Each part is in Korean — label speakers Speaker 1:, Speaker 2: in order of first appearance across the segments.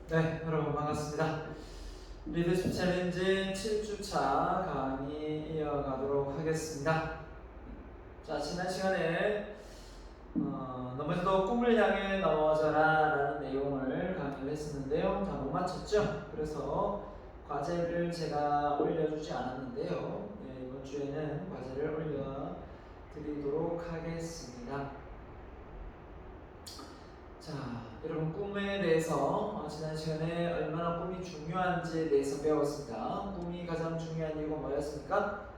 Speaker 1: 네, 여러분 반갑습니다. 리더십 챌린지 7주차 강의 이어가도록 하겠습니다. 자, 지난 시간에 너무도 꿈을 향해 넘어져라 라는 내용을 강의를 했었는데요. 다 못 맞췄죠? 그래서 과제를 제가 올려주지 않았는데요. 네, 이번 주에는 과제를 올려드리도록 하겠습니다. 자, 여러분 꿈에 대해서 지난 시간에 얼마나 꿈이 중요한지에 대해서 배웠습니다. 꿈이 가장 중요한 이유가 뭐였습니까?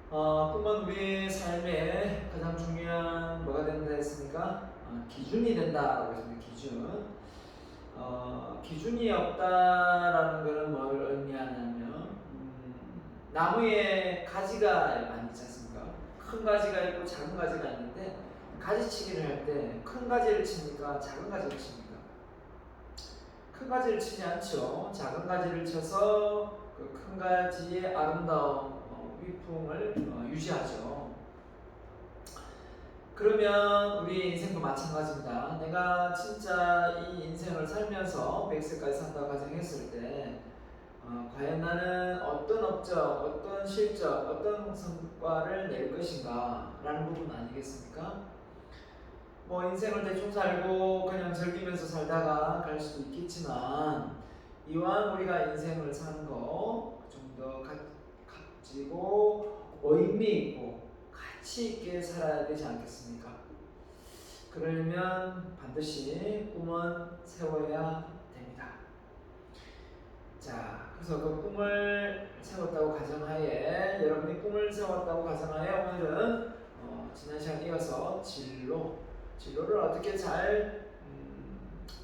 Speaker 1: 꿈은 우리 삶에 가장 중요한 뭐가 된다 했습니까? 기준이 된다라고 했습니다. 기준이 없다라는 것은 뭘 의미하냐면 나무에 가지가 많이 있지 않습니까? 큰 가지가 있고 작은 가지가 있는데 가지치기를 할 때 큰 가지를 칩니까? 작은 가지를 칩니까? 큰 가지를 치지 않죠. 작은 가지를 쳐서 그 큰 가지의 아름다운 위풍을 유지하죠. 그러면 우리 인생도 마찬가지입니다. 내가 진짜 이 인생을 살면서 100세까지 산다고 가정했을 때 과연 나는 어떤 업적, 어떤 실적, 어떤 성과를 낼 것인가 라는 부분 아니겠습니까? 뭐 인생을 대충 살고 그냥 즐기면서 살다가 갈 수도 있겠지만 이왕 우리가 인생을 사는 거 좀 더 값지고 의미 있고 가치 있게 살아야 되지 않겠습니까? 그러려면 반드시 꿈은 세워야 됩니다. 자, 그래서 그 꿈을 세웠다고 가정하에 여러분이 꿈을 세웠다고 가정하에 오늘은 지난 시간 이어서 진로를 어떻게 잘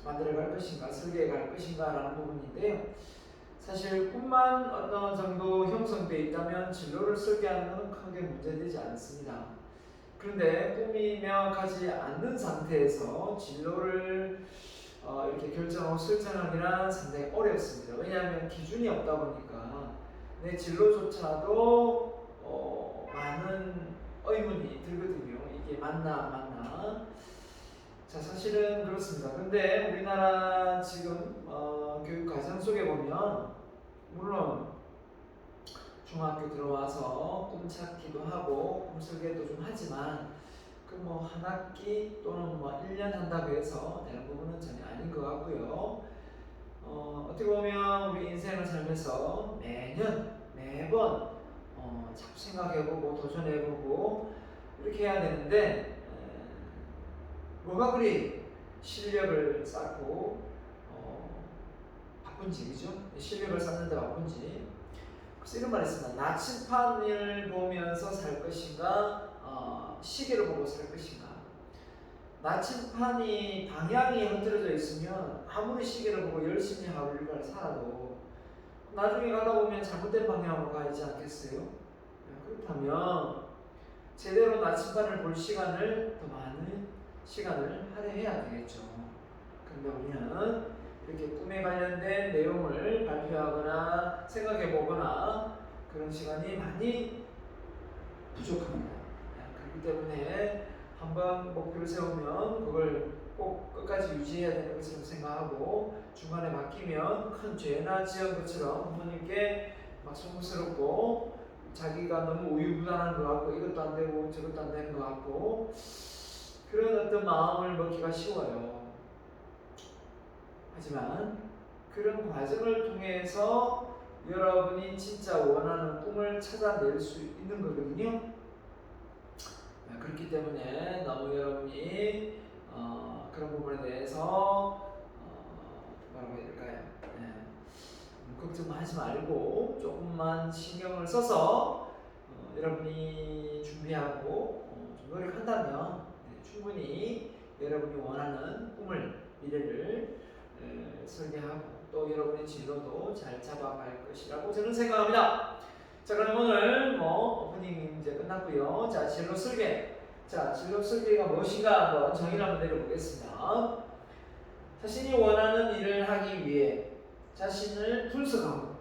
Speaker 1: 만들어갈 것인가, 설계해 갈 것인가 라는 부분인데요. 사실 꿈만 어떤 정도 형성되어 있다면 진로를 설계하는 것은 크게 문제되지 않습니다. 그런데 꿈이 명확하지 않는 상태에서 진로를 이렇게 결정하고 설정하기는 상당히 어렵습니다. 왜냐하면 기준이 없다 보니까 내 진로조차도 많은 의문이 들거든요. 이게 맞나 안 맞나. 자, 사실은 그렇습니다. 근데 우리나라 지금 교육 과정 속에 보면 물론 중학교 들어와서 꿈 찾기도 하고 꿈 설계도 좀 하지만 그 뭐 한 학기 또는 뭐 1년 한다고 해서 되는 부분은 전혀 아닌 것 같고요. 어떻게 보면 우리 인생을 살면서 매번 자꾸 생각해보고 도전해보고 이렇게 해야 되는데 뭐가 그리 실력을 쌓고 바쁜지, 그죠? 실력을 쌓는데 바쁜지. 그래서 이런 말이 있습니다. 나침판을 보면서 살 것인가, 시계를 보고 살 것인가. 나침판이 방향이 흐트러져 있으면 아무리 시계를 보고 열심히 하루 일과를 살아도 나중에 가다 보면 잘못된 방향으로 가지 않겠어요? 그렇다면 제대로 나침반을 볼 시간을 더 많은 시간을 할애해야 되겠죠. 그런데 우리는 이렇게 꿈에 관련된 내용을 발표하거나 생각해 보거나 그런 시간이 많이 부족합니다. 그렇기 때문에 한번 목표를 세우면 그걸 꼭 끝까지 유지해야 되는 것처럼 생각하고 중간에 바뀌면 큰 죄나 지은 것처럼 부모님께 막 송구스럽고 자기가 너무 우유부단한 것 같고 이것도 안 되고 저것도 안 되는 것 같고 그런 어떤 마음을 먹기가 쉬워요. 하지만 그런 과정을 통해서 여러분이 진짜 원하는 꿈을 찾아낼 수 있는 거거든요. 그렇기 때문에 너무 여러분이 그런 부분에 대해서 뭐라고 해야 될까요? 걱정하지 말고 조금만 신경을 써서 여러분이 준비하고 좀 노력한다면 충분히 여러분이 원하는 꿈을 미래를 설계하고 또 여러분의 진로도 잘 잡아갈 것이라고 저는 생각합니다. 자, 그럼 오늘 오프닝 이제 끝났고요. 자, 진로 설계. 자, 진로 설계가 무엇인가 한번 정의를 한번 내려보겠습니다. 자신이 원하는 일을 하기 위해 자신을 분석하고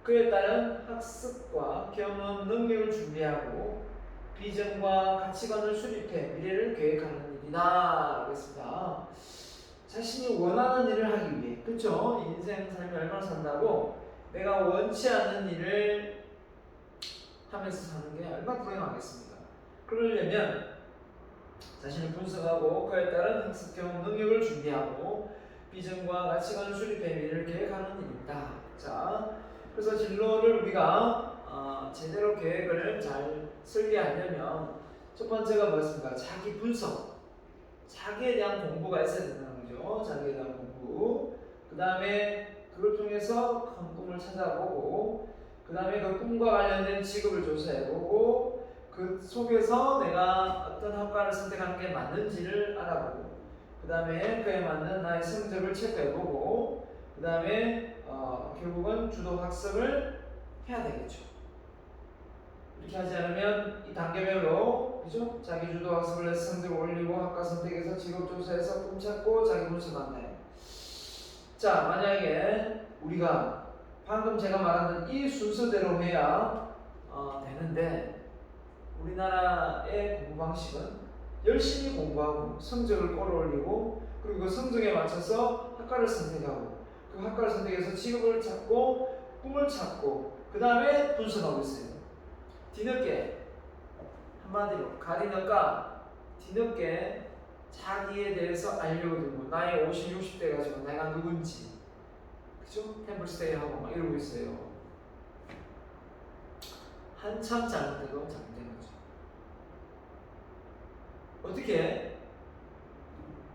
Speaker 1: 그에 따른 학습과 경험, 능력을 준비하고 비전과 가치관을 수립해 미래를 계획하는 일이다 라고 했습니다. 자신이 원하는 일을 하기 위해, 그렇죠? 인생 삶이 얼마나 산다고 내가 원치 않는 일을 하면서 사는 게 얼마나 불행하겠습니까? 그러려면 자신을 분석하고 그에 따른 학습 경험 능력을 준비하고 비전과 가치관 수립의 미래를 계획하는 일입니다. 자, 그래서 진로를 우리가 제대로 계획을 잘 설계하려면 첫 번째가 뭐였습니까? 자기 분석, 자기에 대한 공부가 있어야 된다는 거죠. 자기에 대한 공부. 그 다음에 그걸 통해서 큰 꿈을 찾아보고, 그 다음에 그 꿈과 관련된 직업을 조사해보고, 그 속에서 내가 어떤 학과를 선택하는 게 맞는지를 알아보고, 그 다음에 그에 맞는 나의 성적을 체크해보고, 그 다음에 결국은 주도 학습을 해야 되겠죠. 이렇게 하지 않으면 이 단계별로, 그죠? 자기 주도 학습을 해서 성적을 올리고 학과 선택해서 직업 조사해서 꿈 찾고 자기 분석한다. 자, 만약에 우리가 방금 제가 말한 이 순서대로 해야 되는데, 우리나라의 공부 방식은 열심히 공부하고 성적을 끌어올리고, 그리고 그 성적에 맞춰서 학과를 선택하고, 그 학과를 선택해서 직업을 찾고 꿈을 찾고, 그 다음에 분석하고 있어요. 뒤늦게, 한마디로 가리는가 뒤늦게 자기에 대해서 알려고 들고, 나의 50, 60대 가지고 내가 누군지, 그죠? 템플스테이 하고 막 이러고 있어요. 한참 잘못되고 잘못된 거죠. 어떻게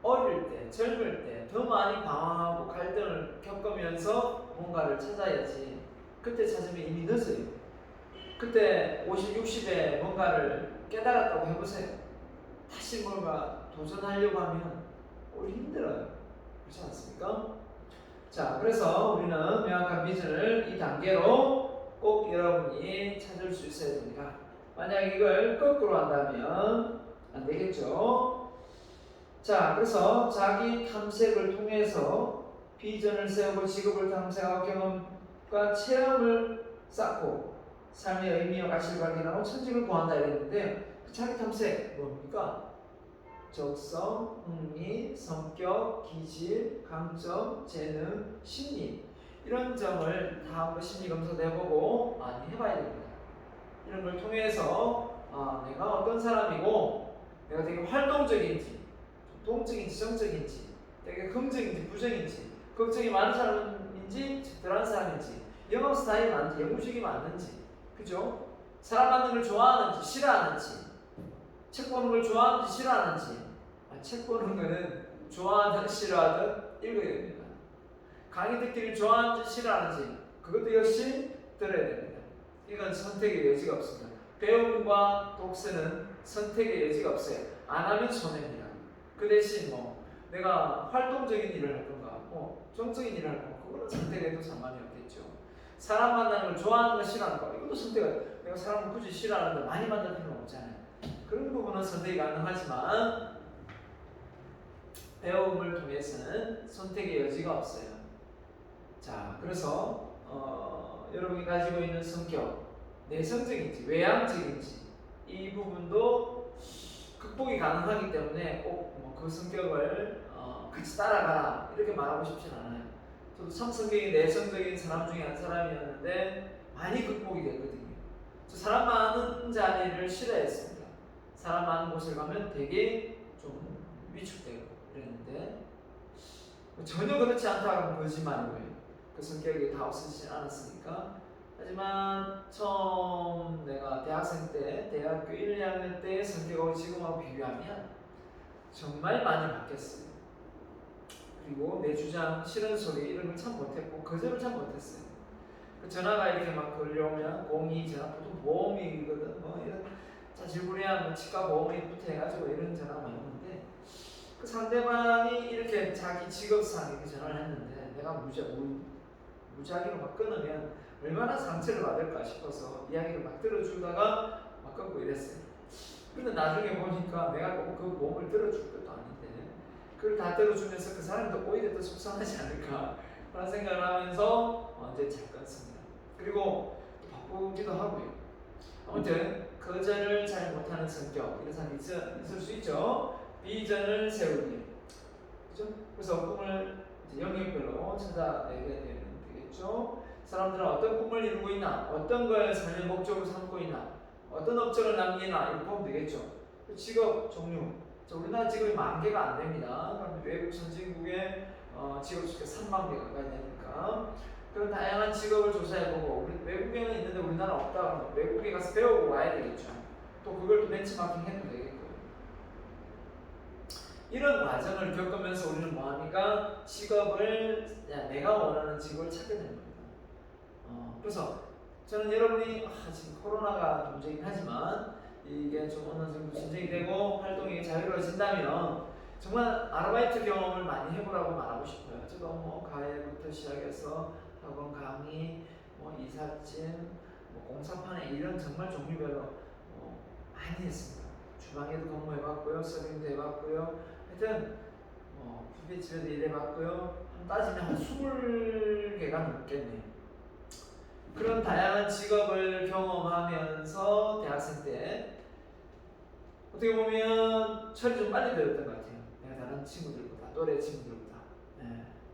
Speaker 1: 어릴 때, 젊을 때 더 많이 방황하고 갈등을 겪으면서 뭔가를 찾아야지. 그때 찾으면 이미 늦어요. 그때 50, 60에 뭔가를 깨달았다고 해보세요. 다시 뭔가 도전하려고 하면 오히려 힘들어요. 그렇지 않습니까? 자, 그래서 우리는 명확한 비전을 이 단계로 꼭 여러분이 찾을 수 있어야 됩니다. 만약 이걸 거꾸로 한다면 안 되겠죠? 자, 그래서 자기 탐색을 통해서 비전을 세우고 직업을 탐색하고 경험과 체험을 쌓고 삶의 의미와 가치를 발견하고 천직을 구한다 이랬는데, 자기 탐색 뭡니까? 적성, 흥미, 성격, 기질, 강점, 재능, 심리, 이런 점을 다 한번 심리 검사도 해보고 많이 해봐야 됩니다. 이런 걸 통해서 내가 어떤 사람이고, 내가 되게 활동적인지, 동적인지 정적인지, 되게 긍정인지 부정인지, 걱정이 많은 사람인지 덜한 사람인지, 영업 스타일이 많은지 영구적이 많은지, 그죠? 사람 만나는 걸 좋아하는지 싫어하는지, 책 보는 걸 좋아하는지 싫어하는지. 책 보는 거는 좋아하든 싫어하든 읽어야 됩니다. 강의 듣기를 좋아하는지 싫어하는지 그것도 역시 들어야 됩니다. 이건 선택의 여지가 없습니다. 배움과 독서는 선택의 여지가 없어요. 안 하면 손해입니다. 그 대신 내가 활동적인 일을 할 건가, 정적인 일을 할 건가, 그거는 선택해도 상관이 없겠죠. 사람 만나는 걸 좋아하는 거 싫어하는 거, 이것도 선택을, 내가 사람을 굳이 싫어하는데 많이 만날 필요는 없잖아요. 그런 부분은 선택이 가능하지만 배움을 통해서는 선택의 여지가 없어요. 자, 그래서 여러분이 가지고 있는 성격, 내성적인지 외향적인지 이 부분도 극복이 가능하기 때문에 꼭 그 성격을 같이 따라가라 이렇게 말하고 싶진 않아요. 저도 성격이 내성적인 사람 중에 한 사람이었는데 많이 극복이 됐거든요. 저 사람 많은 자리를 싫어했습니다. 사람 많은 곳을 가면 되게 좀 위축되고 그랬는데, 전혀 그렇지 않다고 거짓말이고요. 그 성격이 다 없어지진 않았으니까. 하지만 처음 내가 대학생 때, 대학교 1, 2학년 때의 성격하고 지금하고 비교하면 정말 많이 바뀌었어요. 그리고 내 주장, 싫은 소리 이런 걸 참 못했고 거절을 참 못했어요. 그 전화가 이렇게 막 걸려오면 공이 전화, 보통 보험이거든, 이런 자질구레한 치과 보험이부터 해가지고 이런 전화가 많이 오는데, 그 상대방이 이렇게 자기 직업상 이렇게 전화를 했는데 내가 무작위로 막 끊으면 얼마나 상처를 받을까 싶어서 이야기를 막 들어주다가 막 끊고 이랬어요. 근데 나중에 보니까 내가 꼭 그 몸을 들어줄 것도 아닌데 그걸 다 들어주면서 그 사람도 오히려 더 속상하지 않을까 그런 생각을 하면서 언제 잘 끊습니다. 그리고 바쁘기도 하고요. 아무튼 거절을 잘 못하는 성격, 이런 사람이 있을 수 있죠. 비전을 세우기. 그죠? 그래서 꿈을 이제 영역별로 찾아내게 되겠죠. 사람들은 어떤 꿈을 이루고 있나, 어떤 걸 삶의 목적으로 삼고 있나, 어떤 업적을 남기나 이렇게 보면 되겠죠. 직업 종류. 우리나라 직업이 10,000개가 안 됩니다. 그럼 외국 선진국의 직업 수가 30,000개 가까이 되니까 그런 다양한 직업을 조사해보고 우리 외국에는 있는데 우리나라 없다 그러면 외국에 가서 배우고 와야 되겠죠. 또 그걸 또 벤치마킹 해도 되겠고 이런 과정을 겪으면서 우리는 뭐합니까? 직업을 내가 원하는 직업을 찾게 되는 겁니다. 그래서 저는 여러분이 지금 코로나가 문제긴 하지만 이게 좀 어느 정도 진정이 되고 활동이 자유로워진다면 정말 아르바이트 경험을 많이 해보라고 말하고 싶어요. 저도 뭐 가해부터 시작해서 학원 강의, 뭐 이삿짐, 뭐 공사판에 이런 정말 종류별로 많이 했습니다. 주방에도 근무해봤고요, 서빙도 해봤고요. 하여튼 뷔페집에도 일해봤고요. 따지면 한 20개가 넘겠네요. 그런 다양한 직업을 경험하면서 대학생 때 어떻게 보면 철이 좀 빨리 들었던 것 같아요. 내가 다른 친구들보다, 또래 친구들보다.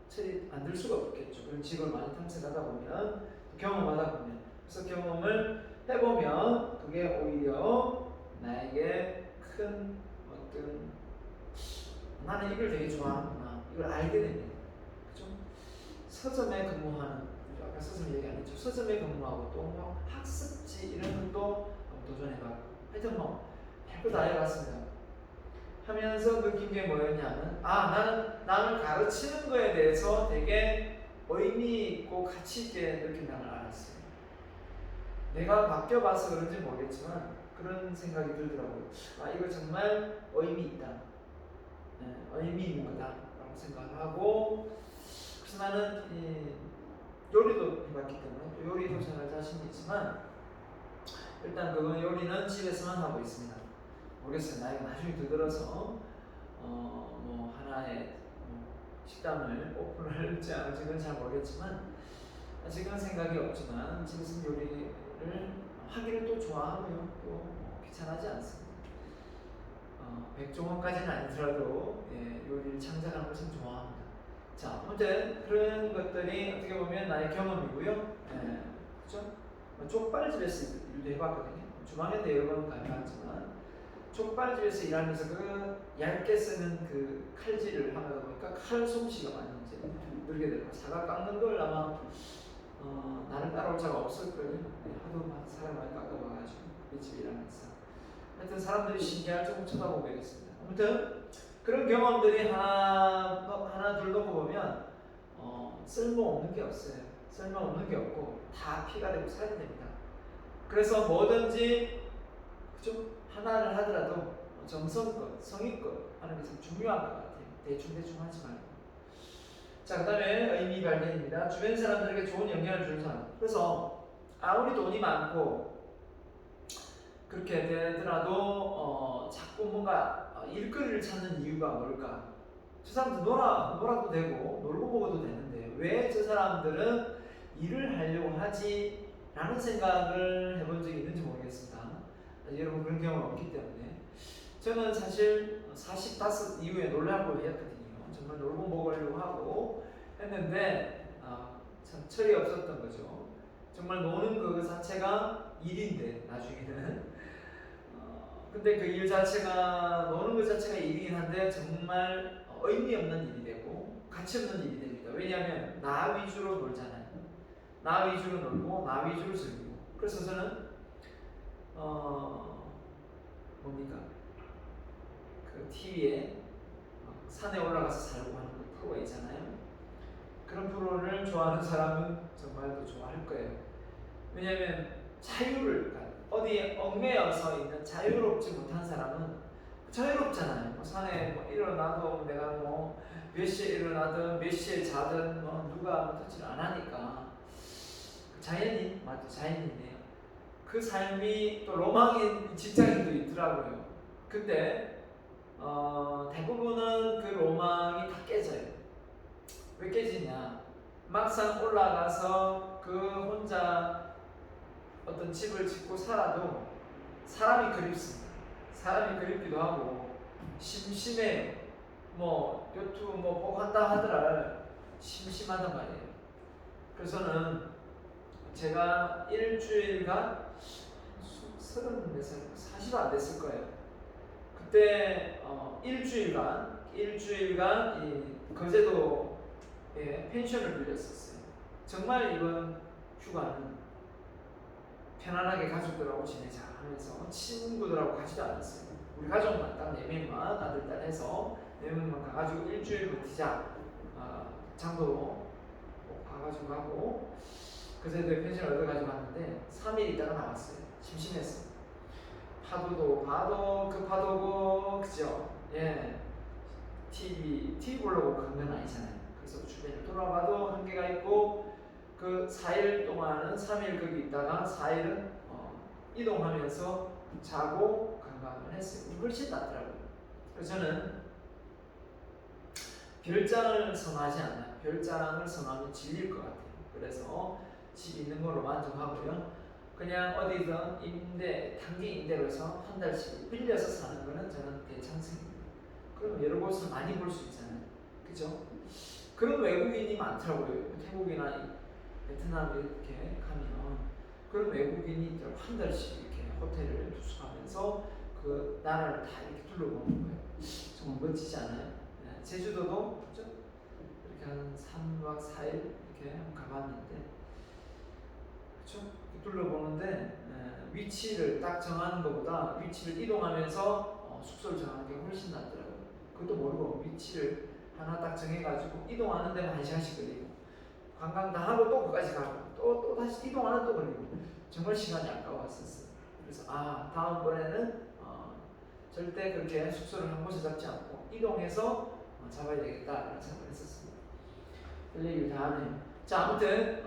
Speaker 1: 철이 안 들 수가 없겠죠. 그런 직업을 많이 탐색하다 보면, 경험하다 보면. 그래서 경험을 해보면 그게 오히려 나에게 큰 어떤 나는 이걸 되게 좋아하는구나. 이걸 알게 됩니다. 그죠? 서점에 근무하는, 아까 서점 얘기 안 했죠. 서점에 근무하고 또 뭐 학습지 이런 것도 도전해봤고. 하여튼 뭐 별거 다 해봤습니다. 하면서 느낀 게 뭐였냐면 나는 남을 가르치는 거에 대해서 되게 의미 있고 가치 있게 느낀다는 걸 알았어요. 내가 바뀌어봐서 그런지 모르겠지만 그런 생각이 들더라고요. 이거 정말 의미 있다. 의미 있는 거다라고 생각을 하고 그래서 나는 요리도 해봤기 때문에 요리도 잘할 자신이 있지만 일단 그 요리는 집에서만 하고 있습니다. 모르겠어요. 나이가 나중에 들어서 뭐 하나의 식당을 오픈할지 안 할지 그건 잘 모르겠지만 아직은 생각이 없지만 집에서 요리를 하기를 또 좋아하고요. 또 귀찮아하지 않습니다. 백종원까지는 아니더라도 요리를 창작하는 것을 좋아합니다. 자, 아무튼 그런 것들이 어떻게 보면 나의 경험이고요. 그렇죠? 족발집에서 일도 해봤거든요. 주방에도 여러 번 가봤지만 족발집에서 일하면서 그 얇게 쓰는 그 칼질을 하다 보니까 칼 솜씨가 많이 이제 늘게 되고 사과 깎는 걸 아마 나를 따라올 자가 없을 거예요. 하도 사람 많이 깎아봐가지고 그 집에 일하면서 하여튼 사람들이 신기할 정도 쳐다보고 있습니다. 아무튼 그런 경험들이 하나 둘 놓고 보면 쓸모없는 게 없어요. 쓸모없는 게 없고 다 피가 되고 살이 됩니다. 그래서 뭐든지 그죠? 하나를 하더라도 정성껏, 성의껏 하는 게 참 중요한 것 같아요. 대충 하지 말고. 자, 그 다음에 의미 발견입니다. 주변 사람들에게 좋은 영향을 주는 사람. 그래서 아무리 돈이 많고 그렇게 되더라도 자꾸 뭔가 일거리를 찾는 이유가 뭘까? 저 사람들 놀아도 되고 놀고 먹어도 되는데 왜 저 사람들은 일을 하려고 하지? 라는 생각을 해본 적이 있는지 모르겠습니다. 여러분 그런 경험은 없기 때문에 저는 사실 45 이후에 놀라고 했거든요. 정말 놀고 먹으려고 하고 했는데 참 철이 없었던 거죠. 정말 노는 그 자체가 일인데 나중에는 근데 그 일 자체가 노는 것 자체가 일이긴 한데 정말 의미 없는 일이 되고 가치 없는 일이 됩니다. 왜냐하면 나 위주로 놀잖아요. 나 위주로 놀고 나 위주로 즐기고 그래서 저는 뭡니까 그 TV에 산에 올라가서 살고 하는 그 프로가 있잖아요. 그런 프로를 좋아하는 사람은 정말 더 좋아할 거예요. 왜냐하면 자유를 어디에 얽매여서 있는 자유롭지 못한 사람은 자유롭잖아요. 뭐 산에 뭐 일어나도 내가 뭐 몇 시에 일어나든 몇 시에 자든 뭐 누가 터치를 안 하니까 자연인 맞죠? 자연인이네요. 그 삶이 또 로망인 직장인도 있더라고요. 근데 대부분은 그 로망이 다 깨져요. 왜 깨지냐? 막상 올라가서 그 혼자 어떤 집을 짓고 살아도 사람이 그립습니다. 사람이 그립기도 하고 심심해요. 뭐 유튜브 뭐 보고 한다 하더라 심심하단 말이에요. 그래서는 제가 일주일간 30몇 살, 40 안 됐을 거예요. 그때 일주일간 이 거제도 펜션을 빌렸었어요. 정말 이번 휴가는 편안하게 가족들하고 지내자 하면서 친구들하고 가지도 않았어요. 우리 가족만 딱 4명만 아들 딸 해서 4명만 가가지고 일주일 버티자. 장도 가가지고 가고 그제도 펜션 얻어가지고 갔는데 3일 있다가 나왔어요. 심심했어요. 파도도 봐도 그 파도고 그죠? 예. TV 보려고 간 건 아니잖아요. 그래서 주변을 돌아봐도 한계가 있고 그 4일 동안은 3일 거기 있다가 4일은 이동하면서 자고 관광을 했어요. 훨씬 낫더라고요. 그래서 저는 별장을 선호하지 않아요. 별장을 선호하면 질릴 것 같아요. 그래서 집 있는 걸로 만족하고요. 그냥 어디든 단기 임대로 해서 한 달씩 빌려서 사는 거는 저는 대찬성입니다. 그럼 여러 곳을 많이 볼 수 있잖아요. 그죠? 그런 외국인이 많더라고요. 태국이나 베트남 이렇게 가면 그런 외국인이 한 달씩 이렇게 호텔을 투숙하면서 그 나라를 다 이렇게 둘러보는 거예요. 정말 멋지지 않아요? 네. 제주도도 그죠? 이렇게 한 3박 4일 이렇게 가봤는데 그렇죠? 둘러보는데 위치를 딱 정하는 것보다 위치를 이동하면서 숙소를 정하는 게 훨씬 낫더라고요. 그것도 모르고 위치를 하나 딱 정해가지고 이동하는 데만 1시간씩 걸리고 관광 다 하고 또 거기까지 가고 또 다시 이동하는 또 걸리고 정말 시간이 아까웠었어요. 그래서 다음번에는 절대 그렇게 숙소를 한 곳에 잡지 않고 이동해서 잡아야 되겠다라는 생각을 했었습니다. 별 얘기를 다 하네요. 자, 아무튼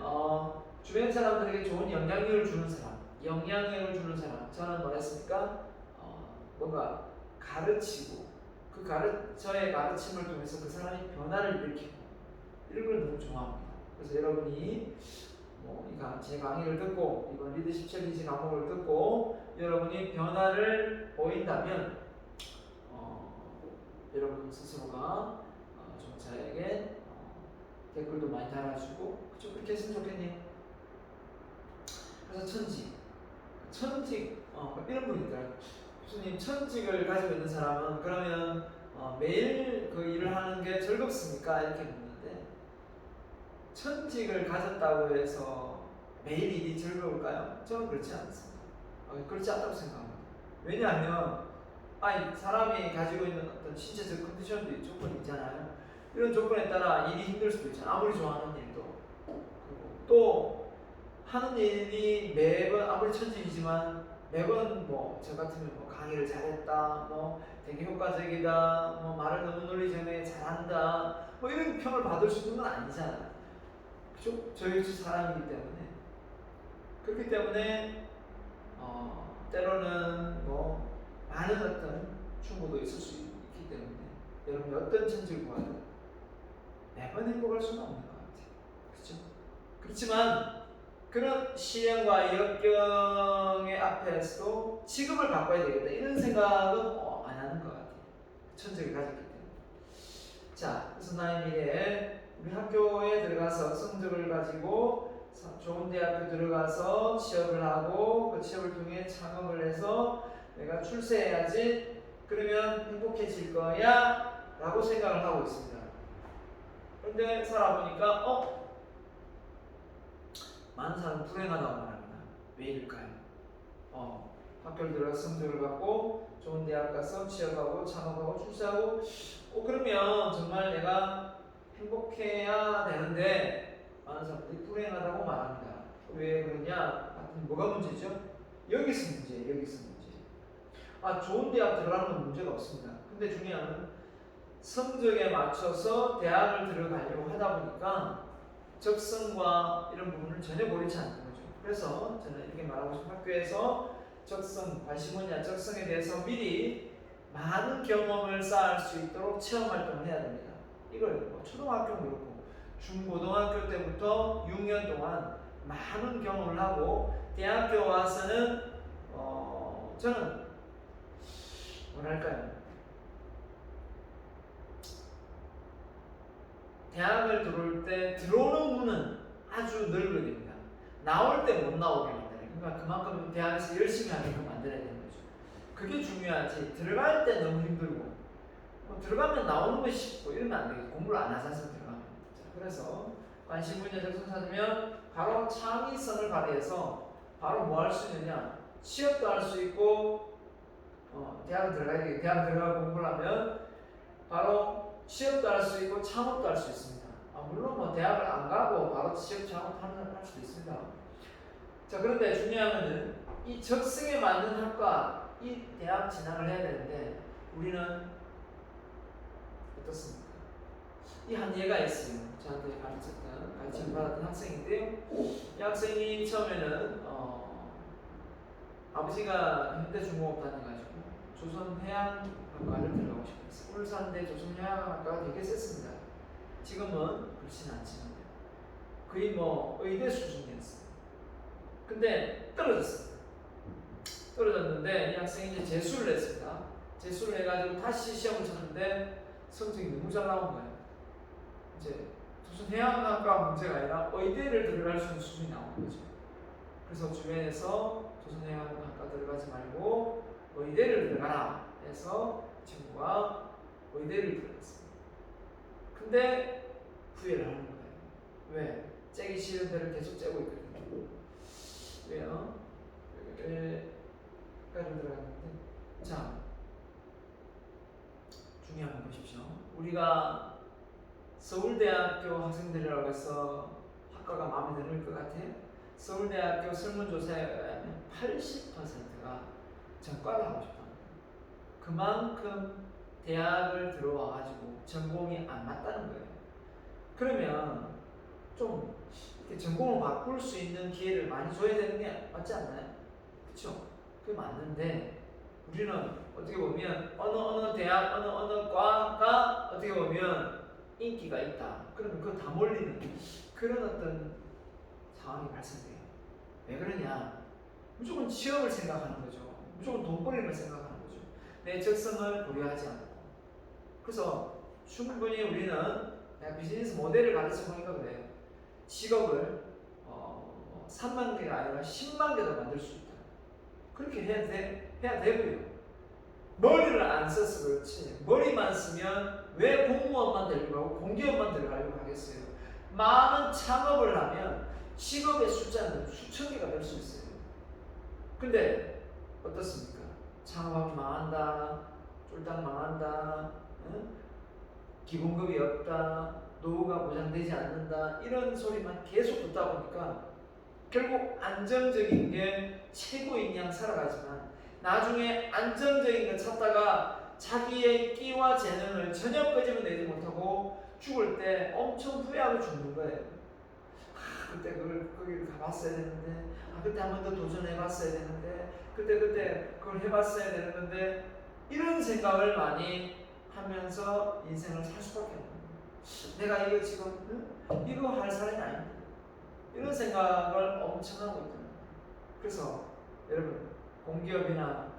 Speaker 1: 주변 사람들에게 좋은 영향력을 주는 사람, 저는 뭐랬습니까? 뭔가 가르치고 저의 가르침을 통해서 그 사람이 변화를 일으키고 이런 걸 너무 좋아합니다. 그래서 여러분이 제 강의를 듣고 이번 리더십 챌린지 과목을 듣고 여러분이 변화를 보인다면 여러분 스스로가 좀 저에게 댓글도 많이 달아주고 좀 그렇게 했으면 좋겠네요. 그래서 천직 이런 분이 있더라고요. 교수님, 천직을 가지고 있는 사람은 그러면 매일 그 일을 하는 게 즐겁습니까? 이렇게 묻는데 천직을 가졌다고 해서 매일 일이 즐거울까요? 저는 그렇지 않습니다. 그렇지 않다고 생각합니다. 왜냐하면 사람이 가지고 있는 어떤 신체적 컨디션도 조건이 있잖아요. 이런 조건에 따라 일이 힘들 수도 있잖아요. 아무리 좋아하는 일도. 그리고 또 하는 일이 매번 아무리 천직이지만 매번 저 같으면 강의를 잘했다, 되게 효과적이다, 말을 너무 논리적이게 잘한다, 이런 평을 받을 수 있는 건 아니잖아요. 그죠? 저희 사람이기 때문에. 그렇기 때문에 때로는 많은 어떤 충고도 있을 수 있기 때문에 여러분이 어떤 천직을 구하든 매번 행복할 수는 없는 것 같아요. 그렇죠? 그렇지만 그런 시련과 역경의 앞에서도 지금을 바꿔야 되겠다 이런 생각은 안 하는 것 같아요. 천직을 가졌기 때문에. 자, 그래서 나의 미래에 우리 학교에 들어가서 성적을 가지고 좋은 대학교 들어가서 취업을 하고 그 취업을 통해 창업을 해서 내가 출세해야지 그러면 행복해질 거야 라고 생각을 하고 있습니다. 그런데 살아보니까 많은 사람은 불행하다고 말합니다. 왜일까요? 학교를 들어가서 성적을 받고 좋은 대학 가서 취업하고 창업하고 출세하고 그러면 정말 내가 행복해야 되는데 많은 사람들이 불행하다고 말합니다. 왜 그러냐? 뭐가 문제죠? 여기서 문제. 좋은 대학 들어가는 건 문제가 없습니다. 근데 중요한 건 성적에 맞춰서 대학을 들어가려고 하다 보니까 적성과 이런 부분을 전혀 고려치 않는 거죠. 그래서 저는 이렇게 말하고 싶은 학교에서 관심 분야 적성에 대해서 미리 많은 경험을 쌓을 수 있도록 체험 활동을 해야 됩니다. 이걸 초등학교 그렇고 중고등학교 때부터 6년 동안 많은 경험을 하고 대학교 와서는 저는 뭐랄까요? 대학을 들어올 때 들어오는 문은 아주 넓어야 됩니다. 나올 때 못 나오게 만드는. 그러니까 그만큼 대학에서 열심히 하게끔 만들어야 되는 거죠. 그게 중요하지. 들어갈 때 너무 힘들고 들어가면 나오는 거 쉽고 이러면 안 되겠죠. 공부를 안 하셔서 들어가면. 자, 그래서 관심 분야 적성 찾으면 바로 창의성을 발휘해서 바로 뭐 할 수 있느냐, 취업도 할 수 있고 대학 들어가야 되겠 대학 들어가고 공부를 하면 바로 취업도 할 수 있고 창업도 할 수 있습니다. 물론 뭐 대학을 안 가고 바로 취업 창업하는 사람 할 수도 있습니다. 자, 그런데 중요한 것은 이 적성에 맞는 학과 이 대학 진학을 해야 되는데 우리는 어떻습니까? 이 한 예가 있어요. 저한테 가르침을 받았던 학생인데요. 이 학생이 처음에는 아버지가 현대중공업 다녀가지고 조선해양학과를 들어가고 싶었어요. 울산대 조선해양학과가 되게 셌습니다. 지금은 그렇지는 않지만 거의 뭐 의대 수준이었어요. 근데 떨어졌는데 이 학생이 이제 재수를 했습니다. 재수를 해가지고 다시 시험을 쳤는데 성적이 너무 잘 나온 거예요. 이제 조선해양학과 문제가 아니라 의대를 들어갈 수 있는 수준이 나온 거죠. 그래서 주변에서 조선해양학과 들어가지 말고 의대를 들어가라 해서 친구가 의대를 들어갔습니다. 근데 후회를 하는 거예요. 왜? 째기 싫은 데를 계속 째고 있거든요. 왜요? 여기까지 들어갔는데, 자, 중요한 거 보십시오. 우리가 서울대학교 학생들이라고 해서 학과가 마음에 들 것 같아요? 서울대학교 설문조사에 의하면 80%가 전과를 하고 싶어요. 그만큼 대학을 들어와가지고 전공이 안 맞다는 거예요. 그러면 좀 전공을 바꿀 수 있는 기회를 많이 줘야 되는 게 맞지 않나요? 그렇죠? 그게 맞는데 우리는 어떻게 보면 어느 대학 어느 과가 어떻게 보면 인기가 있다. 그러면 그거 다 몰리는 그런 어떤 상황이 발생돼요. 왜 그러냐? 무조건 취업을 생각하는 거죠. 무조건 돈벌이만 생각하는 거죠. 내 적성을 고려하지 않고. 그래서 충분히 우리는 비즈니스 모델을 가르쳐 보니까 그래요. 직업을 3만 개가 아니라 10만 개도 만들 수 있다. 그렇게 해야 되고요. 머리를 안 써서 그렇지 머리만 쓰면 왜 공무원만 되려고 하고 공기업만 들어가려고 하겠어요. 많은 창업을 하면 직업의 숫자는 수천 개가 될 수 있어요. 근데 어떻습니까? 창업하면 망한다, 쫄딱 망한다, 기본급이 없다, 노후가 보장되지 않는다 이런 소리만 계속 듣다 보니까 결국 안정적인 게 최고인 양 살아가지만 나중에 안정적인 거 찾다가 자기의 끼와 재능을 전혀 끄집어내지 못하고 죽을 때 엄청 후회하고 죽는 거예요. 그때 거기를 가봤어야 되는데, 그때 한 번 더 도전해봤어야 되는데, 그때 그걸 해봤어야 되는 건데, 이런 생각을 많이 하면서 인생을 살 수밖에 없는 거예요. 내가 이거 지금 이거 할 사람이 아닌데 이런 생각을 엄청 하고 있거든요. 그래서 여러분 공기업이나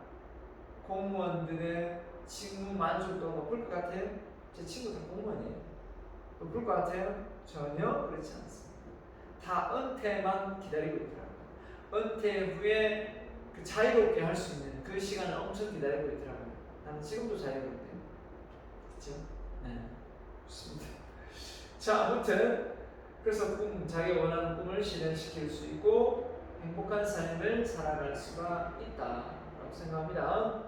Speaker 1: 공무원들의 직무 만족도가 높을 것 같아요? 제 친구들 공무원이에요. 높을 것 같아요? 전혀 그렇지 않습니다. 다 은퇴만 기다리고 있더라고요. 은퇴 후에 그 자유롭게 할 수 있는 그 시간을 엄청 기다리고 있더라고요. 나는 지금도 자유로운데요. 그렇죠? 네, 좋습니다. 자, 아무튼 그래서 자기가 원하는 꿈을 실현시킬 수 있고 행복한 삶을 살아갈 수가 있다라고 생각합니다.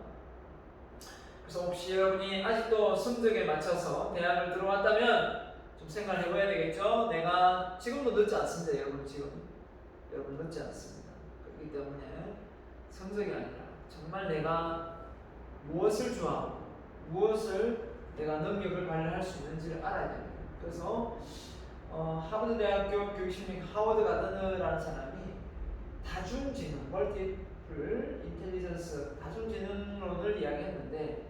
Speaker 1: 그래서 혹시 여러분이 아직도 성적에 맞춰서 대학을 들어왔다면 좀 생각을 해봐야 되겠죠. 내가 지금도 늦지 않습니다. 여러분 늦지 않습니다. 그렇기 때문에 성적이 아니라 정말 내가 무엇을 좋아하고 무엇을 내가 능력을 발휘할 수 있는지를 알아야 됩니다. 그래서 하버드 대학교 교육심리 하워드 가드너라는 사람이 다중지능, 멀티플 인텔리전스, 다중지능론을 이야기했는데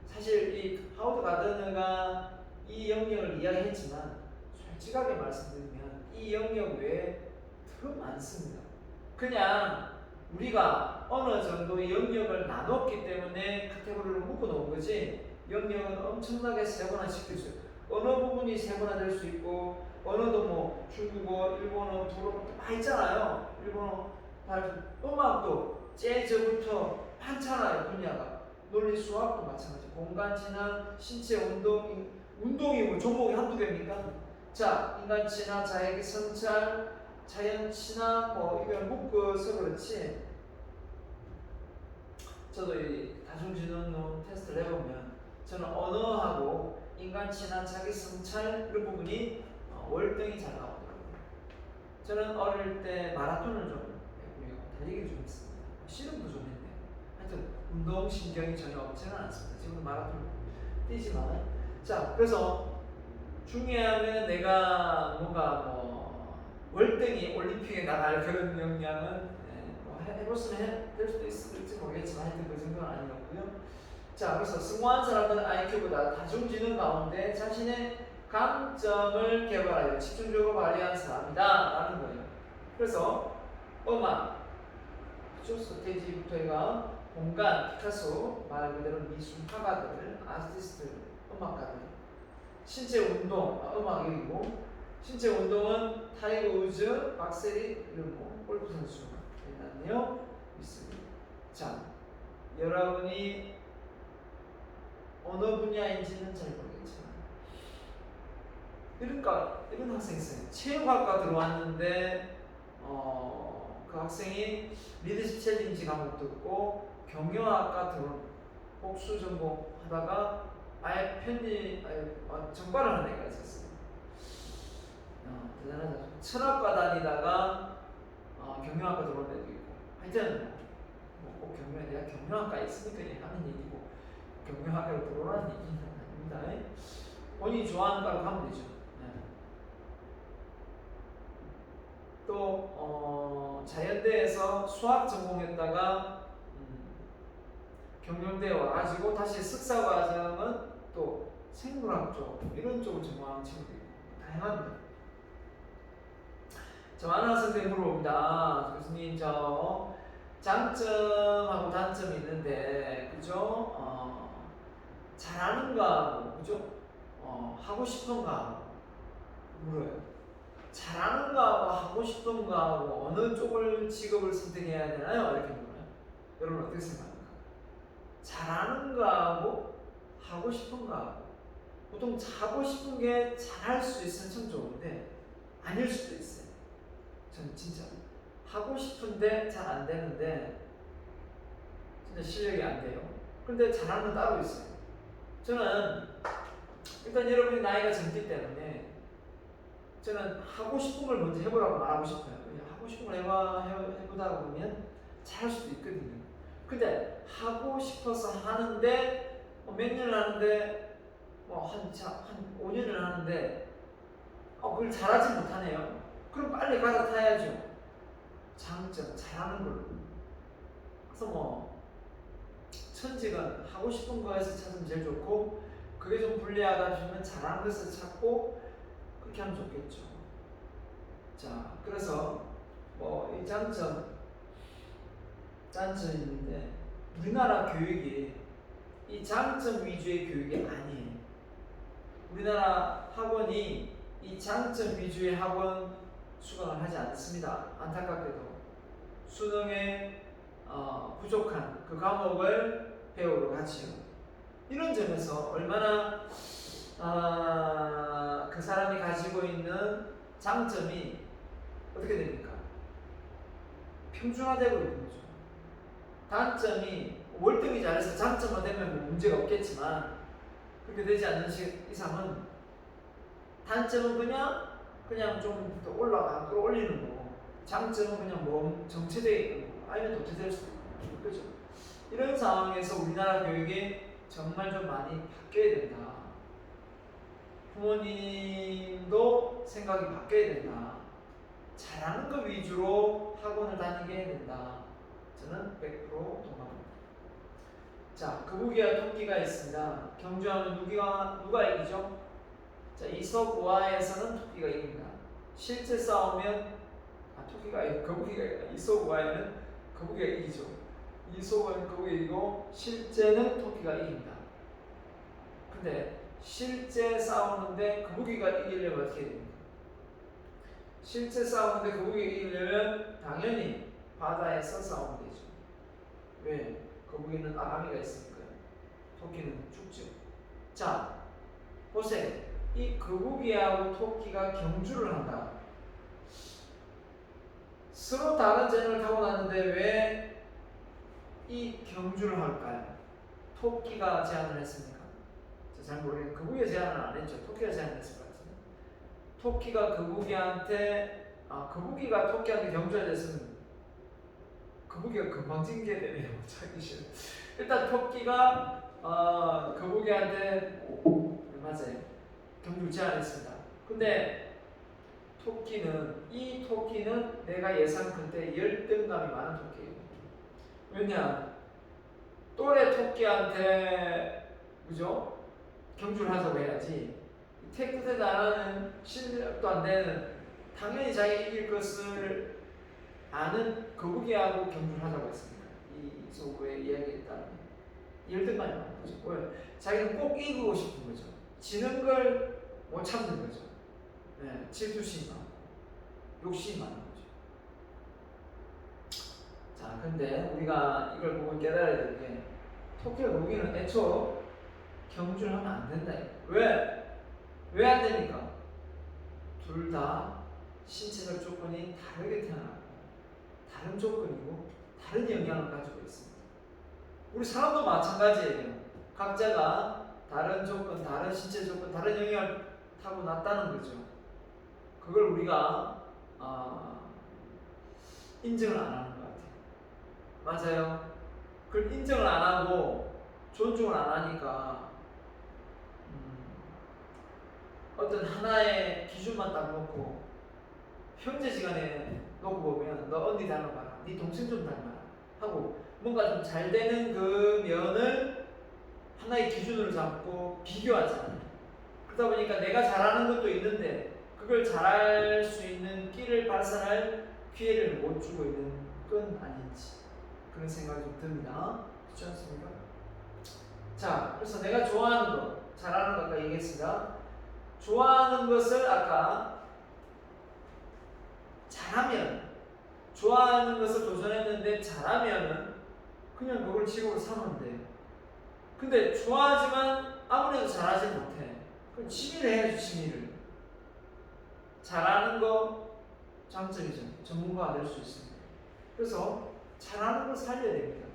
Speaker 1: 사실 이 하워드 가드너가 이 영역을 이야기했지만 솔직하게 말씀드리면 이 영역 외에 더 많습니다. 그냥 우리가 어느 정도 영역을 나눴기 때문에 카테고리를 묶어 놓은 거지 영역은 엄청나게 세분화시킬 수 있어요. 언어 부분이 세분화될 수 있고 언어도 뭐 중국어, 일본어, 불어 다 있잖아요. 일본어, 음악도 재즈부터 많잖아요. 분야가. 논리 수학도 마찬가지. 공간 진화, 신체 운동, 운동이 뭐 종목이 한두 개입니까? 자, 인간 진화, 자기 성찰, 자연 친화 뭐 이걸 묶어서 그렇지. 저도 이 다중지능론 테스트를 해보면 저는 언어하고 인간 친화, 자기 성찰 이런 부분이 월등히 잘 나오더라고요. 저는 어릴 때 마라톤을 좀 달리기를 좀 했습니다. 씨름도 좀 했네요. 하여튼 운동 신경이 전혀 없지는 않습니다. 지금도 마라톤을 뛰지만 자 그래서 중요한 건 내가 뭔가 뭐 월등히 올림픽에 나갈 그런 역량은 뭐 해봤으면 될 수도 있을지 모르겠지만 하여튼 그 정도는 아니었고요. 자 그래서 성공한 사람은 IQ보다 다중지능 가운데 자신의 강점을 개발하여 집중적으로 발휘한 사람이다 라는 거예요. 그래서 음악, 스테이지부터 해가 공간, 피카소, 말 그대로 미술 화가들, 아티스트, 음악가들 신체 운동, 음악이고 신체 운동은 타이거 우즈, 박세리 이런 뭐 골프 선수가 있네요. 있습니다. 자, 여러분이 어느 분야인지는 잘 모르겠지만 이런 학생이 있어요. 체육학과 들어왔는데 그 학생이 리더십 챌린지 과목 듣고 경영학과 들어온 복수 전공 하다가 아예 정발을 한 애가 있었어요. 대단하죠. 철학과 다니다가 경영학과 들어온 애도 있고 하여튼 꼭 내가 경영학과에 있으니까 하는 얘기고 경영학과로 들어오라는 얘기는 아닙니다. 본인이 좋아하는 과로 가면 되죠. 네. 또 자연대에서 수학 전공했다가 경영대에 와가지고 다시 석사과정은 또 생물학 쪽 이런 쪽을 전공하는 친구들이 다양합니다. 저 많은 학생들이 물어봅니다. 교수님 저 장점하고 단점이 있는데 그죠? 잘하는 거하고 그죠? 하고 싶은 거하고 물어요. 잘하는 거하고 하고 싶은 거하고 어느 쪽을 직업을 선택해야 되나요? 이렇게 물어요. 여러분 어떻게 생각합니까? 잘하는 거하고 하고 싶은 거하고 보통 하고 싶은 게 잘할 수 있으면 참 좋은데 아닐 수도 있어요. 저는 진짜 하고 싶은데 잘 안 되는데 진짜 실력이 안 돼요. 근데 잘하는 건 따로 있어요. 저는 일단 여러분이 나이가 젊기 때문에 저는 하고 싶은 걸 먼저 해보라고 말하고 싶어요. 하고 싶은 걸 해보다 보면 잘할 수도 있거든요. 근데 하고 싶어서 하는데 몇 년을 하는데 한 5년을 하는데 그걸 잘하지 못하네요. 그럼 빨리 갈아타야죠. 장점, 잘하는 걸로. 그래서 천직은 하고 싶은 거에서 찾으면 제일 좋고 그게 좀 불리하다 싶으면 잘하는 것을 찾고 그렇게 하면 좋겠죠. 자, 그래서 이 장점이 있는데 우리나라 교육이 이 장점 위주의 교육이 아니에요. 우리나라 학원이 이 장점 위주의 학원 수강을 하지 않습니다. 안타깝게도 수능에 부족한 그 과목을 배우러 가지요. 이런 점에서 얼마나 그 사람이 가지고 있는 장점이 어떻게 됩니까? 평준화되고 있는 거죠. 단점이 월등히 잘해서 장점만 되면 뭐 문제가 없겠지만 그렇게 되지 않는 이상은 단점은 그냥 좀 더 끌어올리는 거고 장점은 그냥 정체되어 있는 거고 아니면 도태될 수도 있고 그죠? 이런 상황에서 우리나라 교육이 정말 좀 많이 바뀌어야 된다. 부모님도 생각이 바뀌어야 된다. 잘하는 것 위주로 학원을 다니게 해야 된다. 저는 100% 동감합니다. 자, 거북이와 토끼가 있습니다. 경주하면 누가 이기죠? 자, 이솝우화에서는 토끼가 이깁니다. 실제 싸우면 이솝우화에는 거북이가 이기죠. 이솝은 거북이가 이기고 실제는 토끼가 이깁니다. 근데 실제 싸우는데 거북이가 이기려면 어떻게 됩니까? 실제 싸우는데 거북이가 이기려면 당연히 바다에서 싸우면 되죠. 왜? 거북이는 아가미가 있으니까요. 토끼는 죽죠. 자, 보세요. 이 거북이하고 토끼가 경주를 한다. 서로 다른 재능을 타고났는데 왜 이 경주를 할까요? 토끼가 제안을 했습니까? 잘 모르겠는데 거북이가 제안을 안 했죠. 토끼가 제안을 했을 것 같은데. 토끼가 거북이한테 거북이가 토끼한테 경주를 했으면 거북이가 금방 징계 되네요. 자기 싫어. 일단 토끼가 거북이한테 맞아요. 경주를 제안했습니다. 근데 이 토끼는 내가 예상 그때 열등감이 많은 토끼예요. 왜냐? 또래 토끼한테 그죠? 경주를 하자고 해야지. 태클도 나라는 실력도 안 되는 당연히 자기 이길 것을 아는 거북이하고 경주를 하자고 했습니다. 이 소구의 이야기에 따르면 열등감이 많은 거죠. 왜? 자기는 꼭 이기고 싶은 거죠. 지는 걸 못 참는 거죠. 네, 질투심이 많고 욕심이 많은 거죠. 자, 근데 우리가 이걸 보고 깨달아야 될 게 토끼와 거북이는 애초 경주를 하면 안 된다. 왜? 왜 안 됩니까? 둘 다 신체적 조건이 다르게 태어나고 다른 조건이고 다른 영향을 가지고 있습니다. 우리 사람도 마찬가지예요. 각자가 다른 조건, 다른 신체 조건, 다른 영향을 타고났다는 거죠. 그걸 우리가 인정을 안 하는 것 같아요. 맞아요. 그걸 인정을 안 하고 존중을 안 하니까 어떤 하나의 기준만 딱 놓고 형제지간에 놓고 보면 너 언니 닮아봐라, 네 동생 좀 닮아라 하고 뭔가 좀 잘 되는 그 면을 하나의 기준으로 잡고 비교하잖아요. 그러다 보니까 내가 잘하는 것도 있는데 그걸 잘할 수 있는 끼를 발산할 기회를 못 주고 있는 건 아닌지 그런 생각이 좀 듭니다. 그렇지 않습니까? 자, 그래서 내가 좋아하는 것, 잘하는 것 아까 얘기했습니다. 좋아하는 것을 아까 잘하면, 좋아하는 것을 도전했는데 잘하면은 그냥 그걸 직업으로 삼으면 돼요. 근데 좋아하지만 아무래도 잘하지 못해. 그럼 취미를 해야지. 취미를. 잘하는 거 장점이죠. 전문가가 될 수 있습니다. 그래서 잘하는 걸 살려야 됩니다.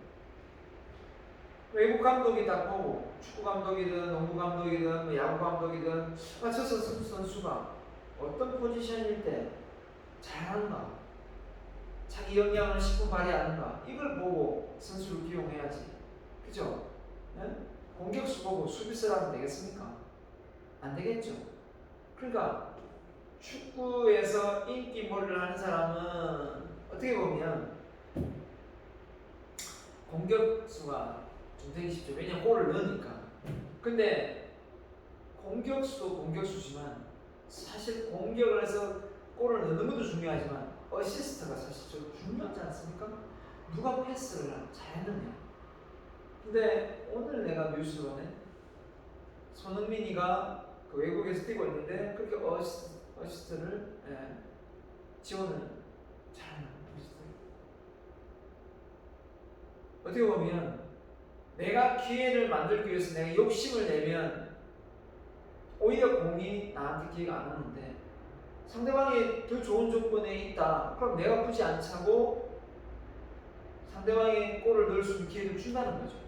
Speaker 1: 외국 감독이 딱 보고 축구 감독이든 농구 감독이든 야구 감독이든 저 선수가 어떤 포지션일 때 잘하는가, 자기 역량을 10분 발휘하는가 이걸 보고 선수를 기용해야지. 그죠? 네? 공격수 보고 수비수라면 되겠습니까? 안 되겠죠. 그러니까 축구에서 인기몰이를 하는 사람은 어떻게 보면 공격수가 좀 되기 쉽죠. 왜냐면 골을 넣으니까. 근데 공격수도 공격수지만 사실 공격을 해서 골을 넣는 것도 중요하지만 어시스트가 사실 좀 중요하지 않습니까? 누가 패스를 잘했느냐. 근데 오늘 내가 뉴스를 보네. 손흥민이가 그 외국에서 뛰고 있는데 그렇게 어시스트를 지원을 잘하는 어시스트. 어떻게 보면 내가 기회를 만들기 위해서 내가 욕심을 내면 오히려 공이 나한테 기회가 안 오는데 상대방이 더 좋은 조건에 있다. 그럼 내가 굳이 안 차고 상대방이 골을 넣을 수 있는 기회를 준다는 거죠.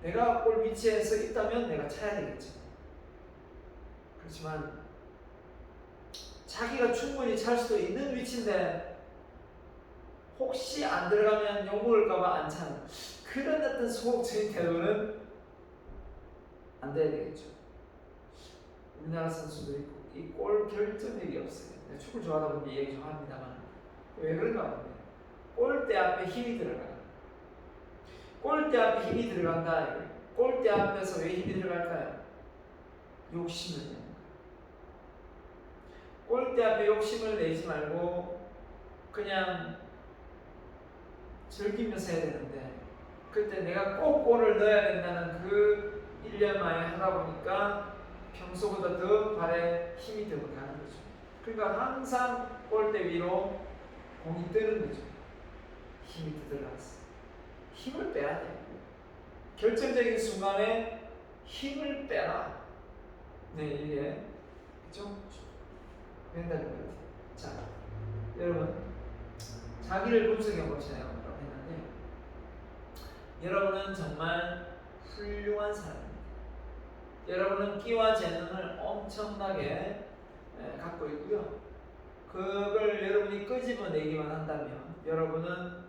Speaker 1: 내가 골 위치에서 있다면 내가 차야 되겠죠. 그렇지만 자기가 충분히 찰 수도 있는 위치인데 혹시 안 들어가면 욕먹을까봐 안 차는 그런 어떤 소극적인 태도는 안 돼야 되겠죠. 우리나라 선수들이 이 골 결정력이 없어요. 축구를 좋아하다 보니 얘기 좀 합니다만 왜 그런가 보면 골대 앞에 힘이 들어가요. 골대 앞에 힘이 들어간다. 골대 앞에서 왜 힘이 들어갈까요? 욕심을 내는 거예요. 골대 앞에 욕심을 내지 말고 그냥 즐기면서 해야 되는데 그때 내가 꼭 골을 넣어야 된다는 그 1년 만에 하다 보니까 평소보다 더 발에 힘이 들어가는 거죠. 그러니까 항상 골대 위로 공이 뜨는 거죠. 힘이 들어갔어. 힘을 빼야 돼. 결정적인 순간에 힘을 빼라. 네, 이게 그죠? 된다는 거예요. 자, 여러분 자기를 분석해 보세요. 했는데 여러분은 정말 훌륭한 사람입니다. 여러분은 끼와 재능을 엄청나게 갖고 있고요. 그걸 여러분이 끄집어내기만 한다면 여러분은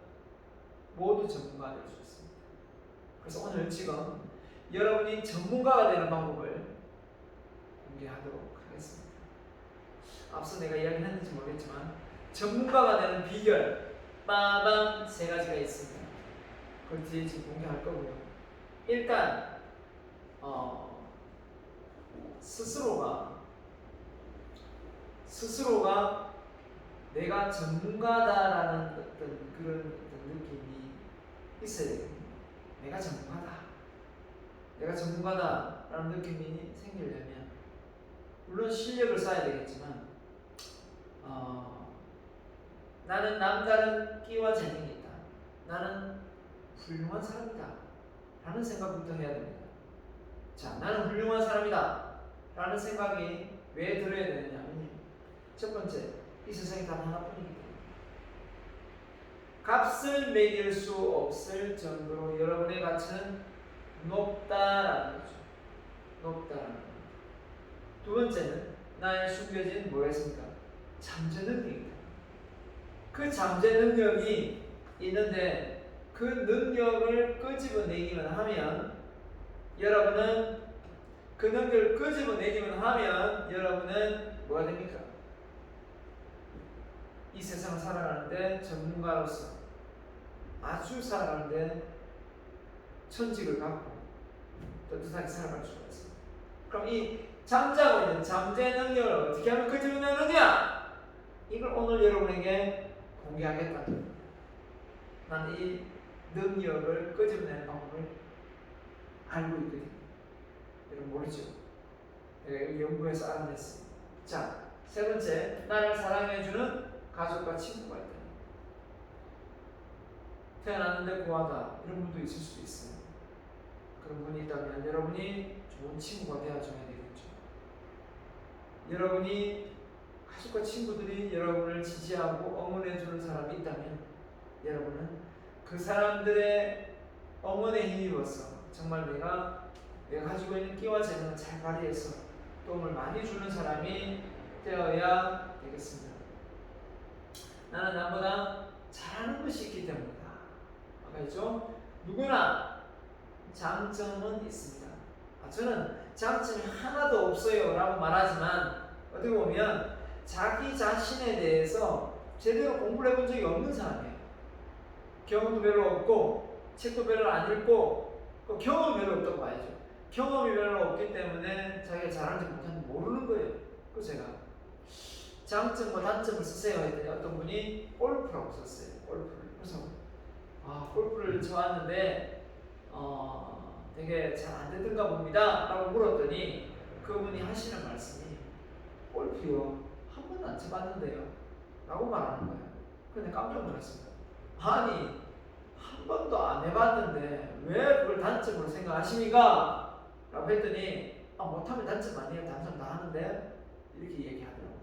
Speaker 1: 모두 전문가가 될 수 있습니다. 그래서 오늘 지금 여러분이 전문가가 되는 방법을 공개하도록 하겠습니다. 앞서 내가 이야기했는지 모르겠지만 전문가가 되는 비결 빠밤 3가지가 있습니다. 그걸 뒤에 지금 공개할 거고요. 일단 스스로가 내가 전문가다라는 어떤 그런 느낌이 있어야 됩니다. 내가 전문가다라는 느낌이 생기려면 물론 실력을 쌓아야 되겠지만 나는 남다른 끼와 재능이 있다. 나는 훌륭한 사람이다. 라는 생각부터 해야 됩니다. 자, 나는 훌륭한 사람이다. 라는 생각이 왜 들어야 되느냐면 첫 번째, 이 세상에 단 하나뿐이기 때문에 값을 매길 수 없을 정도로 여러분의 가치는 높다라는 거죠. 높다라는 거. 두 번째는 나의 숨겨진 뭐가 있습니까? 잠재 능력입니다. 그 잠재 능력이 있는데 그 능력을 끄집어내기만 하면 여러분은 뭐가 됩니까? 이 세상을 살아가는데 전문가로서 아주 살아가는데 천직을 갖고 떳떳하게 살아갈 수가 있습니다. 그럼 이 잠자고 있는 잠재 능력을 어떻게 하면 끄집어내느냐? 이걸 오늘 여러분에게 공개하겠다. 나는 이 능력을 끄집어내는 방법을 알고 있거든요. 여러분 모르죠? 내가 연구해서 알아냈습니다. 자, 세 번째, 나를 사랑해주는 가족과 친구가 있다. 태어났는데 고하다 이런 분도 있을 수도 있어요. 그런 분이 있다면 여러분이 좋은 친구가 되어줘야 되겠죠. 여러분이 가족과 친구들이 여러분을 지지하고 응원해주는 사람이 있다면 여러분은 그 사람들의 응원에 힘입어서 정말 내가 가지고 있는 끼와 재능을 잘 발휘해서 도움을 많이 주는 사람이 되어야 되겠습니다. 나는 남보다 잘하는 것이 있기 때문이다. 아까 있죠? 누구나 장점은 있습니다. 저는 장점이 하나도 없어요 라고 말하지만 어떻게 보면 자기 자신에 대해서 제대로 공부를 해본 적이 없는 사람이에요. 경험도 별로 없고 책도 별로 안 읽고 경험이 별로 없다고 봐야죠. 경험이 별로 없기 때문에 자기가 잘하는지 못하는지 모르는 거예요. 그래서 제가 장점과 단점을 쓰세요 했더니 어떤 분이 골프라고 썼어요. 골프를. 그래서 골프를 쳐왔는데 되게 잘 안 되던가 봅니다 라고 물었더니 그분이 하시는 말씀이 골프요 한 번도 안 쳐봤는데요 라고 말하는 거예요. 근데 깜짝 놀랐습니다. 아니 한 번도 안 해봤는데 왜 그걸 단점으로 생각하십니까? 라고 했더니 못하면 단점 아니에요. 단점 다 하는데 이렇게 얘기하더라고요.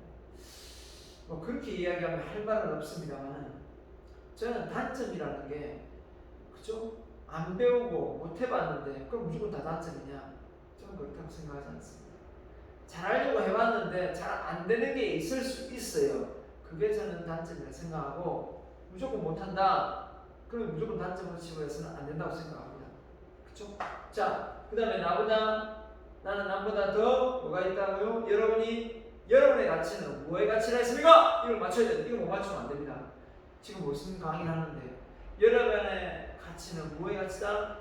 Speaker 1: 뭐 그렇게 이야기하면 할 말은 없습니다만 저는 단점이라는 게 그죠? 안 배우고 못 해봤는데 그럼 무조건 다 단점이냐? 저는 그렇다고 생각하지 않습니다. 잘하려고 해봤는데 잘 안 되는 게 있을 수 있어요. 그게 저는 단점이라고 생각하고 무조건 못한다? 그러면 무조건 단점으로 치부해서는 안 된다고 생각합니다. 그쵸? 자, 그 다음에 나는 남보다 더 뭐가 있다고요? 여러분의 가치는 뭐의 가치가 있습니까? 이걸 맞춰야 돼요. 이거 못 맞추면 안 됩니다. 지금 무슨 강의를 하는데 여러분의 가치는 뭐의 가치다?